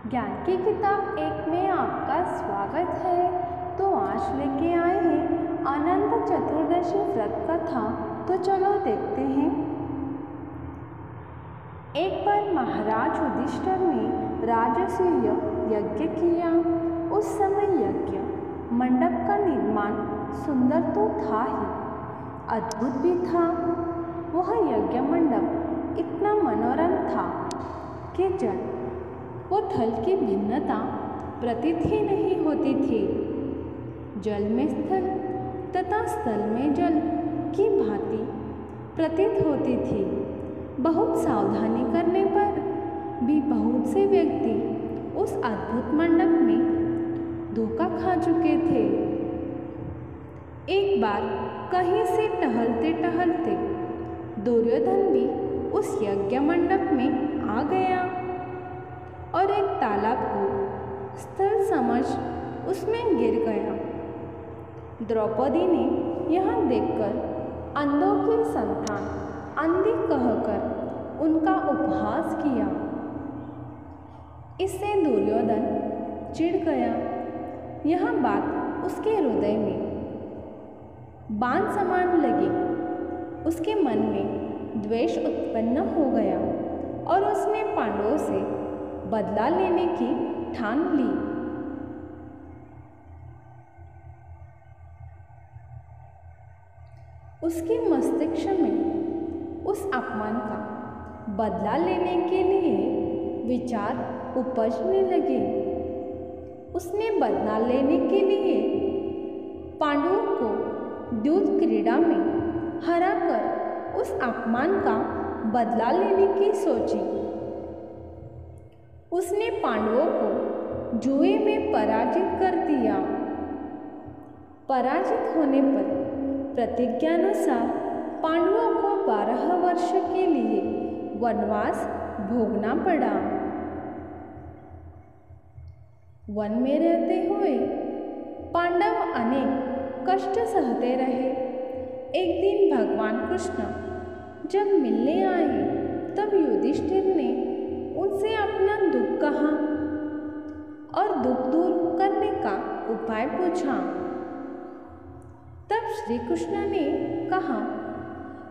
ज्ञान की किताब एक में आपका स्वागत है। तो आज लेके आए हैं अनंत चतुर्दशी व्रत कथा। तो चलो देखते हैं। एक बार महाराज युधिष्ठिर ने राजसूय यज्ञ किया। उस समय यज्ञ मंडप का निर्माण सुंदर तो था ही, अद्भुत भी था। वह यज्ञ मंडप इतना मनोरम था कि जब वो थल की भिन्नता प्रतीत ही नहीं होती थी। जल में स्थल तथा स्थल में जल की भांति प्रतीत होती थी। बहुत सावधानी करने पर भी बहुत से व्यक्ति उस अद्भुत मंडप में धोखा खा चुके थे। एक बार कहीं से टहलते टहलते दुर्योधन भी उस यज्ञ मंडप में आ गया और एक तालाब को स्थल समझ उसमें गिर गया। द्रौपदी ने यह देखकर अंधों की संतान अंधी कहकर उनका उपहास किया। इससे दुर्योधन चिढ़ गया। यह बात उसके हृदय में बाण समान लगी। उसके मन में द्वेष उत्पन्न हो गया और उसने पांडवों से बदला लेने की ठान ली। उसके मस्तिष्क में उस अपमान का बदला लेने के लिए विचार उपजने लगे। उसने बदला लेने के लिए पांडवों को युद्ध क्रीड़ा में हराकर उस अपमान का बदला लेने की सोची। उसने पांडवों को जुए में पराजित कर दिया। पराजित होने पर प्रतिज्ञानुसार पांडवों को 12 वर्ष के लिए वनवास भोगना पड़ा। वन में रहते हुए पांडव अनेक कष्ट सहते रहे। एक दिन भगवान कृष्ण जब मिलने आए तब युधिष्ठिर ने उनसे अपना दुख कहा और दुख दूर करने का उपाय पूछा। तब श्री कृष्ण ने कहा,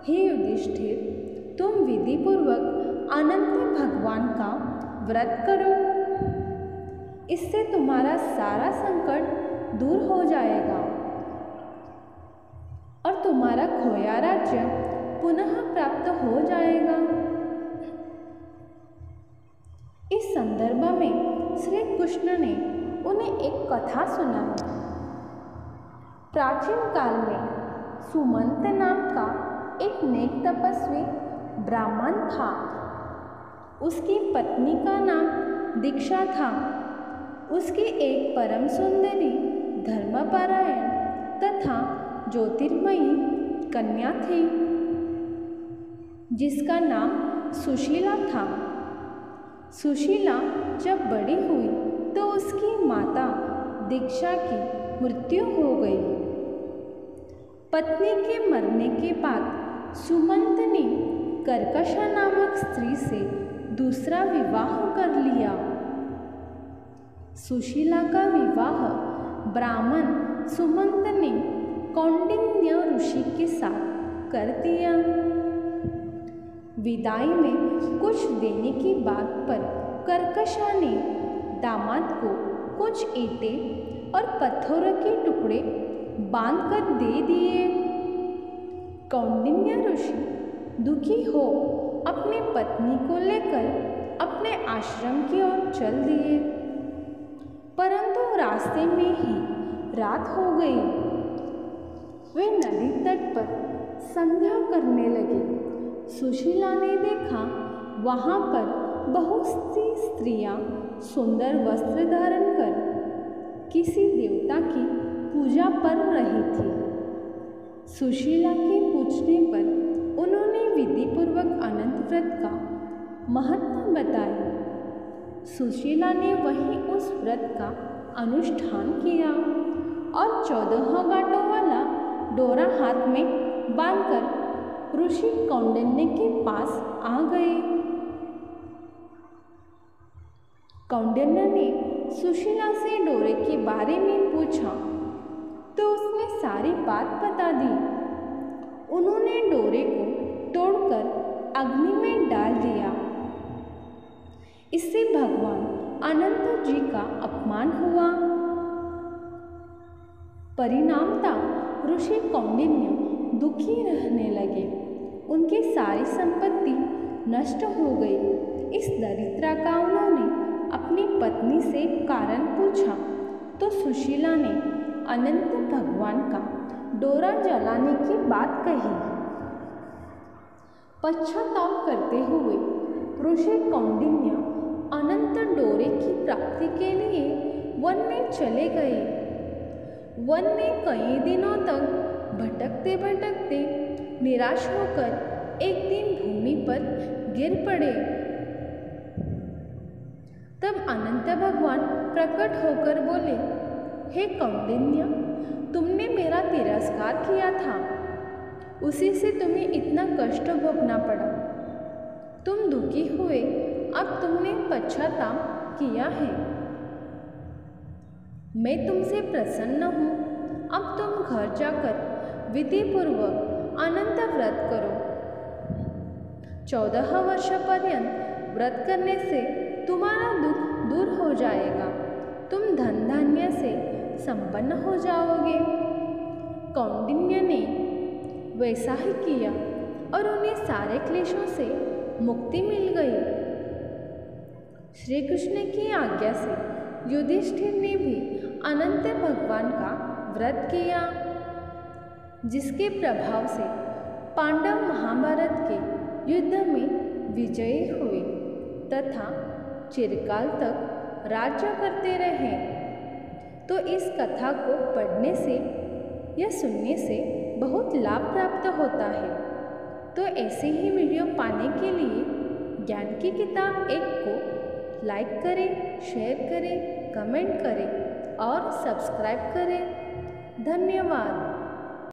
हे युधिष्ठिर, तुम विधि पूर्वक अनंत भगवान का व्रत करो। इससे तुम्हारा सारा संकट दूर हो जाएगा और तुम्हारा खोया राज्य पुनः प्राप्त हो जाएगा। इस संदर्भ में श्री कृष्ण ने उन्हें एक कथा सुनाई। प्राचीन काल में सुमंत नाम का एक नेक तपस्वी ब्राह्मण था। उसकी पत्नी का नाम दीक्षा था। उसकी एक परम सुंदरी, धर्मपरायण तथा ज्योतिर्मयी कन्या थी जिसका नाम सुशीला था। सुशीला जब बड़ी हुई तो उसकी माता दीक्षा की मृत्यु हो गई। पत्नी के मरने के बाद सुमंत ने कर्कशा नामक स्त्री से दूसरा विवाह कर लिया। सुशीला का विवाह ब्राह्मण सुमंत ने कौंडिन्य ऋषि के साथ कर दिया। विदाई में कुछ देने की बात पर कर्कशा ने दामाद को कुछ ईंटें और पत्थरों के टुकड़े बांधकर दे दिए। कौंडिन्य ऋषि दुखी हो अपनी पत्नी को लेकर अपने आश्रम की ओर चल दिए, परंतु रास्ते में ही रात हो गई। वे नदी तट पर संध्या करने लगे। सुशीला ने देखा वहाँ पर बहुत सी स्त्रियाँ सुंदर वस्त्र धारण कर किसी देवता की पूजा कर रही थी। सुशीला के पूछने पर उन्होंने विधिपूर्वक अनंत व्रत का महत्व बताया। सुशीला ने वहीं उस व्रत का अनुष्ठान किया और 14 गांठों वाला डोरा हाथ में बांधकर ऋषि कौंडिन्य के पास आ गए। कौंडिन्य ने सुशीला से डोरे के बारे में पूछा तो उसने सारी बात बता दी। उन्होंने डोरे को तोड़कर अग्नि में डाल दिया। इससे भगवान अनंत जी का अपमान हुआ। परिणामतः ऋषि कौंडिन्य दुखी रहने लगे। उनकी सारी संपत्ति नष्ट हो गई। इस दरिद्रा का उन्होंने अपनी पत्नी से कारण पूछा तो सुशीला ने अनंत भगवान का डोरा जलाने की बात कही। पश्चाताप करते हुए ऋषि कौंडिन्य अनंत डोरे की प्राप्ति के लिए वन में चले गए। वन में कई दिनों तक भटकते भटकते निराश होकर एक दिन भूमि पर गिर पड़े। तब अनंत भगवान प्रकट होकर बोले, हे कौंडिन्य, तुमने मेरा तिरस्कार किया था, उसी से तुम्हें इतना कष्ट भोगना पड़ा। तुम दुखी हुए, अब तुमने पश्चाताप किया है। मैं तुमसे प्रसन्न हूँ। अब तुम घर जाकर विधिपूर्वक अनंत व्रत करो। 14 वर्ष पर्यंत व्रत करने से तुम्हारा दुख दूर हो जाएगा। तुम धन धान्य से संपन्न हो जाओगे। कौंडिन्य ने वैसा ही किया और उन्हें सारे क्लेशों से मुक्ति मिल गई। श्री कृष्ण की आज्ञा से युधिष्ठिर ने भी अनंत भगवान का व्रत किया, जिसके प्रभाव से पांडव महाभारत के युद्ध में विजयी हुए तथा चिरकाल तक राज्य करते रहे। तो इस कथा को पढ़ने से या सुनने से बहुत लाभ प्राप्त होता है। तो ऐसे ही वीडियो पाने के लिए ज्ञान की किताब 1 को लाइक करें, शेयर करें, कमेंट करें और सब्सक्राइब करें। धन्यवाद।